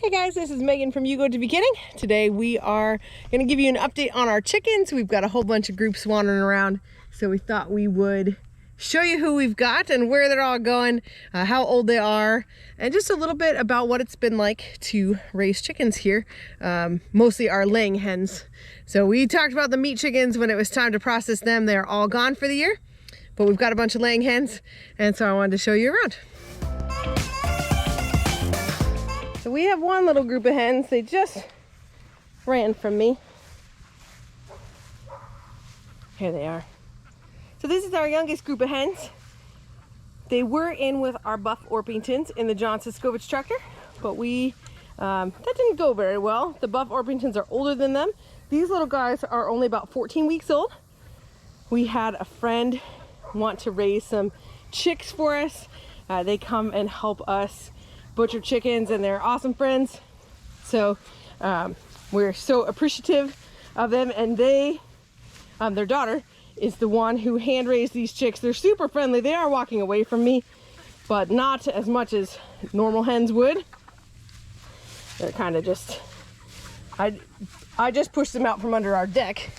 Hey guys, this is Megan from You Go to Beginning. Today we are going to give you an update on our chickens. We've got a whole bunch of groups wandering around, so we thought we would show you who we've got and where they're all going, how old they are, and just a little bit about what it's been like to raise chickens here, mostly our laying hens. So we talked about the meat chickens when it was time to process them. They're all gone for the year, but we've got a bunch of laying hens, and so I wanted to show you around. So we have one little group of hens. They just ran from me. Here they are. So this is our youngest group of hens. They were in with our Buff Orpingtons in the John Siskovich tractor, but that didn't go very well. The Buff Orpingtons are older than them. These little guys are only about 14 weeks old. We had a friend want to raise some chicks for us. They come and help us butcher chickens, and they're awesome friends. So we're so appreciative of them, and their daughter is the one who hand raised these chicks. They're super friendly. They are walking away from me, but not as much as normal hens would. They're kind of just, I just pushed them out from under our deck.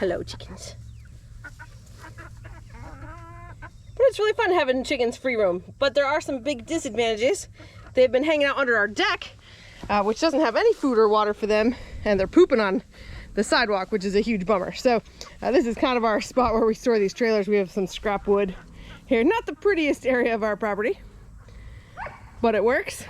Hello, chickens. But it's really fun having chickens free roam. But there are some big disadvantages. They've been hanging out under our deck, which doesn't have any food or water for them, and they're pooping on the sidewalk, which is a huge bummer. So this is kind of our spot where we store these trailers. We have some scrap wood here. Not the prettiest area of our property, but it works.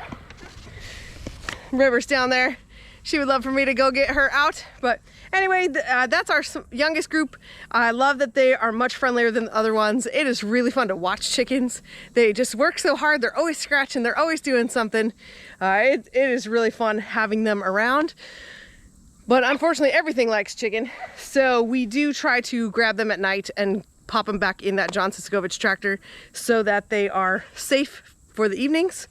River's down there. She would love for me to go get her out, but anyway, that's our youngest group. I love that they are much friendlier than the other ones. It is really fun to watch chickens. They just work so hard. They're always scratching. They're always doing something. It is really fun having them around. But unfortunately, everything likes chicken. So we do try to grab them at night and pop them back in that John Siskovich tractor so that they are safe for the evenings.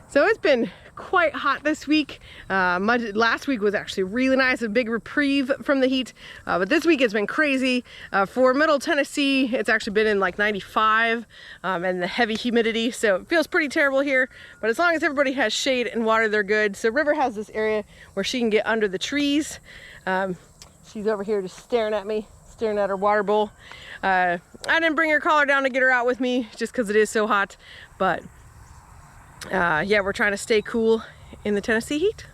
So it's been quite hot this week. Last week was actually really nice, a big reprieve from the heat, but this week it's been crazy. For Middle Tennessee, it's actually been in like 95 and the heavy humidity, so it feels pretty terrible here, but as long as everybody has shade and water, they're good. So River has this area where she can get under the trees. She's over here just staring at me, staring at her water bowl. I didn't bring her collar down to get her out with me just because it is so hot, but yeah, we're trying to stay cool in the Tennessee heat.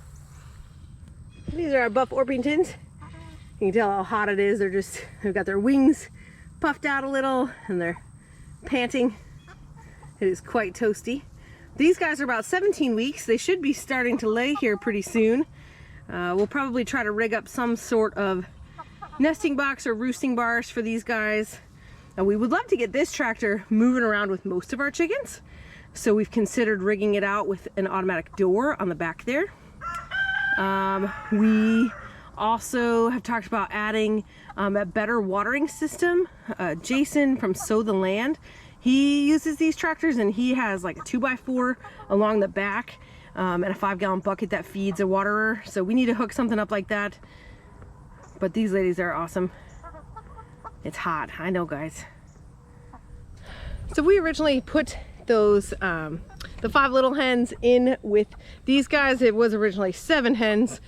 These are our Buff Orpingtons. You can tell how hot it is. They've got their wings puffed out a little and they're panting. It is quite toasty. These guys are about 17 weeks. They should be starting to lay here pretty soon. We'll probably try to rig up some sort of nesting box or roosting bars for these guys. We would love to get this tractor moving around with most of our chickens. So we've considered rigging it out with an automatic door on the back there. We also have talked about adding a better watering system. Jason from Sow the Land, he uses these tractors and he has like a 2x4 along the back and a 5-gallon bucket that feeds a waterer. So we need to hook something up like that. But these ladies are awesome. It's hot, I know, guys. So we originally put those the 5 little hens in with these guys. It was originally 7 hens,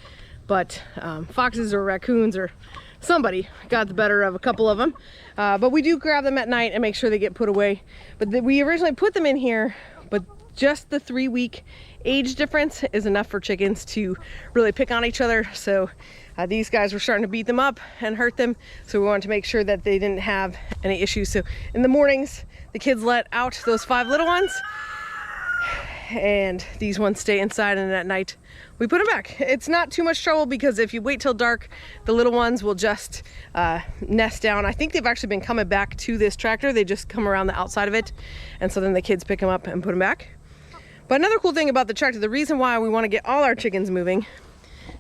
but foxes or raccoons or somebody got the better of a couple of them, but we do grab them at night and make sure they get put away. But we originally put them in here, but just the 3-week age difference is enough for chickens to really pick on each other. So these guys were starting to beat them up and hurt them, so we wanted to make sure that they didn't have any issues. So in the mornings, the kids let out those 5 little ones, and these ones stay inside, and at night we put them back. It's not too much trouble because if you wait till dark, the little ones will just nest down. I think they've actually been coming back to this tractor. They just come around the outside of it, and so then the kids pick them up and put them back. But another cool thing about the tractor, the reason why we want to get all our chickens moving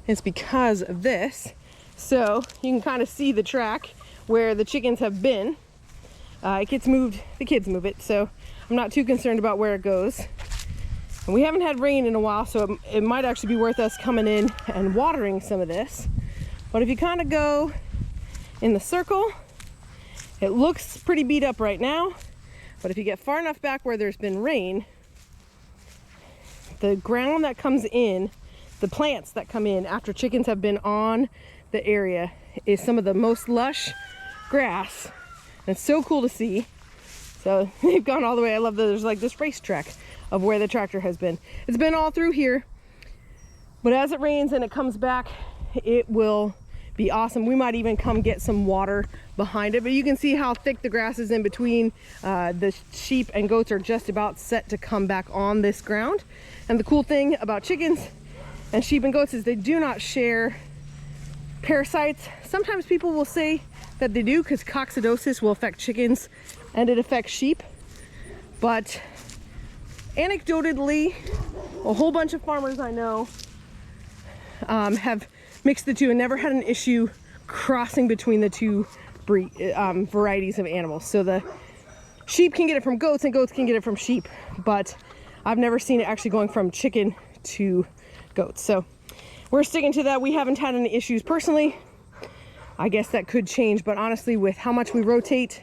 is because of this. So you can kind of see the track where the chickens have been. It gets moved, the kids move it, so I'm not too concerned about where it goes. And we haven't had rain in a while, so it might actually be worth us coming in and watering some of this. But if you kind of go in the circle, it looks pretty beat up right now, but if you get far enough back where there's been rain, the ground that comes in, the plants that come in after chickens have been on the area is some of the most lush grass. And it's so cool to see. So they've gone all the way. I love that there's like this racetrack of where the tractor has been. It's been all through here, but as it rains and it comes back, it will be awesome. We might even come get some water behind it, but you can see how thick the grass is in between. The sheep and goats are just about set to come back on this ground. And the cool thing about chickens and sheep and goats is they do not share parasites. Sometimes people will say that they do because coccidiosis will affect chickens and it affects sheep, but anecdotally, a whole bunch of farmers I know have mixed the two and never had an issue crossing between the two varieties of animals. So the sheep can get it from goats and goats can get it from sheep, but I've never seen it actually going from chicken to goats. So we're sticking to that. We haven't had any issues personally. I guess that could change, but honestly, with how much we rotate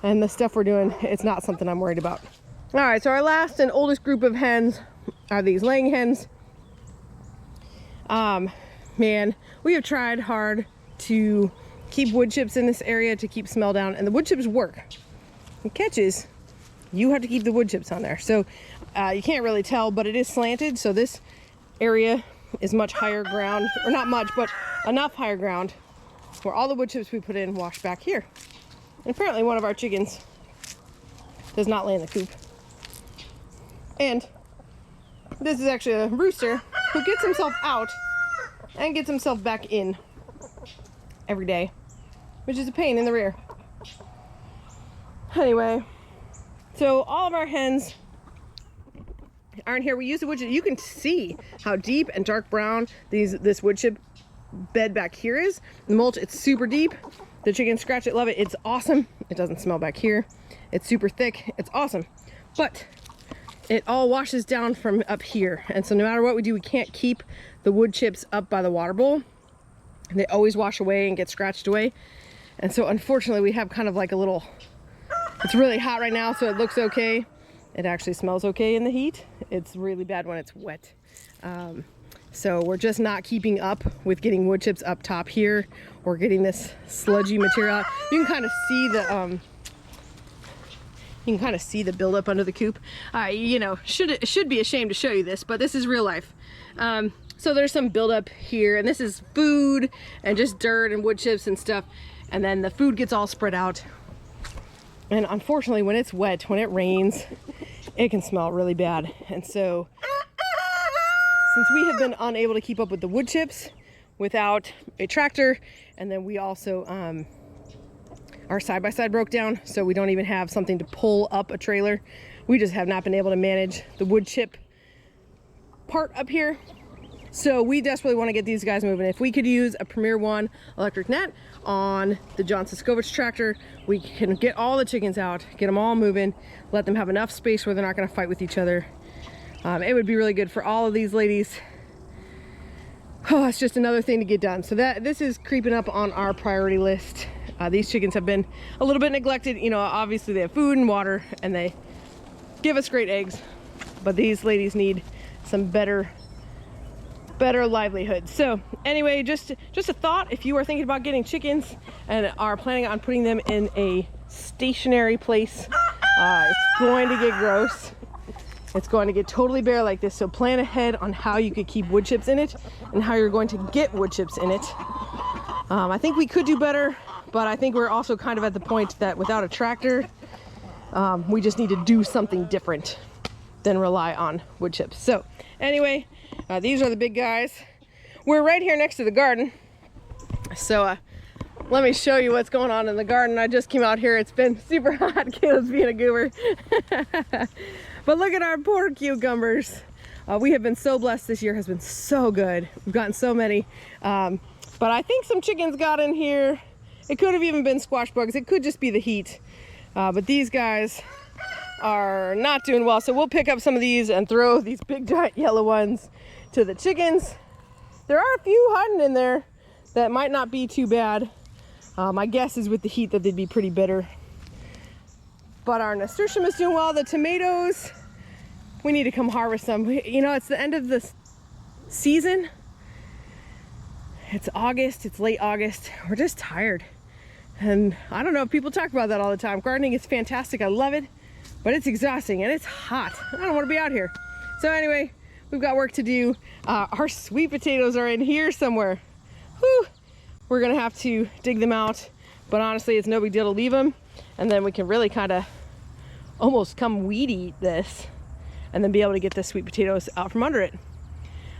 and the stuff we're doing, it's not something I'm worried about. All right, so our last and oldest group of hens are these laying hens. Man, we have tried hard to keep wood chips in this area to keep smell down, and the wood chips work. The catch is you have to keep the wood chips on there. So you can't really tell, but it is slanted. So this area is much higher ground, or not much, but enough higher ground where all the wood chips we put in wash back here. And apparently one of our chickens does not lay in the coop. And this is actually a rooster who gets himself out and gets himself back in every day, which is a pain in the rear. Anyway, so all of our hens aren't here. We use the wood chip. You can see how deep and dark brown this wood chip bed back here is. The mulch, it's super deep. The chickens scratch it, love it. It's awesome. It doesn't smell back here. It's super thick. It's awesome. But it all washes down from up here. And so no matter what we do, we can't keep the wood chips up by the water bowl. They always wash away and get scratched away. And so unfortunately we have kind of like a little, it's really hot right now, so it looks okay. It actually smells okay in the heat. It's really bad when it's wet. So we're just not keeping up with getting wood chips up top here or getting this sludgy material out. You can kind of see the buildup under the coop. You know, should be ashamed to show you this, but this is real life. So there's some buildup here, and this is food and just dirt and wood chips and stuff. And then the food gets all spread out. And unfortunately, when it's wet, when it rains, it can smell really bad. And so since we have been unable to keep up with the wood chips without a tractor, and then we also, our side-by-side broke down, so we don't even have something to pull up a trailer. We just have not been able to manage the wood chip part up here. So we desperately want to get these guys moving. If we could use a Premier One electric net on the John Siskowicz tractor, we can get all the chickens out, get them all moving, let them have enough space where they're not going to fight with each other. It would be really good for all of these ladies. Oh, it's just another thing to get done. So this is creeping up on our priority list. These chickens have been a little bit neglected. You know, obviously they have food and water and they give us great eggs, but these ladies need some better livelihood. So anyway, just a thought, if you are thinking about getting chickens and are planning on putting them in a stationary place, it's going to get gross. It's going to get totally bare like this, so plan ahead on how you could keep wood chips in it and how you're going to get wood chips in it. I think we could do better, but I think we're also kind of at the point that without a tractor, we just need to do something different than rely on wood chips. So anyway, these are the big guys. We're right here next to the garden. So let me show you what's going on in the garden. I just came out here. It's been super hot. Caleb's being a goober. But look at our poor cucumbers. We have been so blessed. This year has been so good. We've gotten so many. But I think some chickens got in here. It could have even been squash bugs. It could just be the heat. But these guys are not doing well. So we'll pick up some of these and throw these big giant yellow ones to the chickens. There are a few hiding in there that might not be too bad. My guess is with the heat that they'd be pretty bitter. But our nasturtium is doing well. The tomatoes we need to come harvest some. You know, it's the end of the season. It's August, it's late August. We're just tired. And I don't know if people talk about that all the time. Gardening is fantastic, I love it, but it's exhausting and it's hot. I don't want to be out here. So anyway, we've got work to do. Our sweet potatoes are in here somewhere. Whew. We're gonna have to dig them out, but honestly, it's no big deal to leave them. And then we can really kind of almost come weed eat this and then be able to get the sweet potatoes out from under it.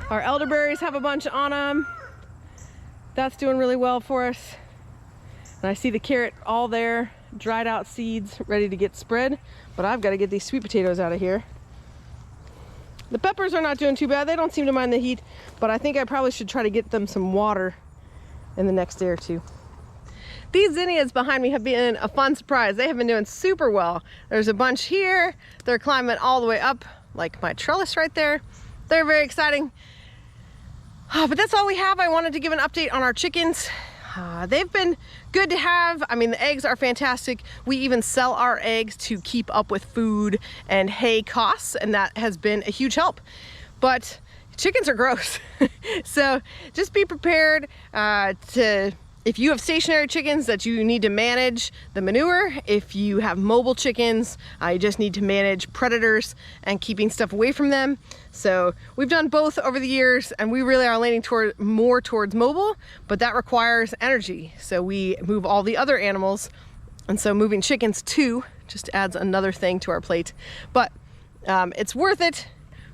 Our elderberries have a bunch on them. That's doing really well for us. And I see the carrot all there, dried out seeds ready to get spread, but I've got to get these sweet potatoes out of here. The peppers are not doing too bad. They don't seem to mind the heat, but I think I probably should try to get them some water in the next day or two. These zinnias behind me have been a fun surprise. They have been doing super well. There's a bunch here. They're climbing all the way up, like my trellis right there. They're very exciting. But that's all we have. I wanted to give an update on our chickens. They've been good to have. I mean, the eggs are fantastic. We even sell our eggs to keep up with food and hay costs, and that has been a huge help. But chickens are gross. So just be prepared if you have stationary chickens, that you need to manage the manure. If you have mobile chickens, you just need to manage predators and keeping stuff away from them. So we've done both over the years, and we really are leaning more towards mobile, but that requires energy. So we move all the other animals, and so moving chickens too just adds another thing to our plate. But it's worth it.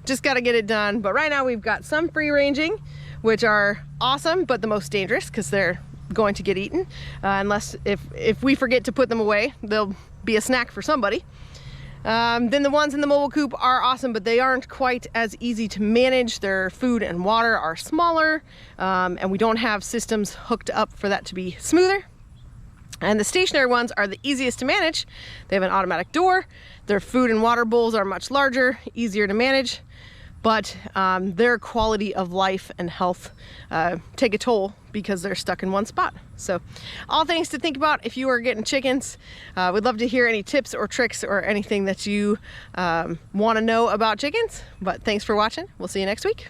Just got to get it done. But right now we've got some free ranging, which are awesome, but the most dangerous because they're going to get eaten unless if we forget to put them away, they'll be a snack for somebody. Then the ones in the mobile coop are awesome, but they aren't quite as easy to manage. Their food and water are smaller, and we don't have systems hooked up for that to be smoother. And the stationary ones are the easiest to manage. They have an automatic door. Their food and water bowls are much larger, easier to manage, but their quality of life and health take a toll because they're stuck in one spot. So all things to think about if you are getting chickens. We'd love to hear any tips or tricks or anything that you want to know about chickens. But thanks for watching. We'll see you next week.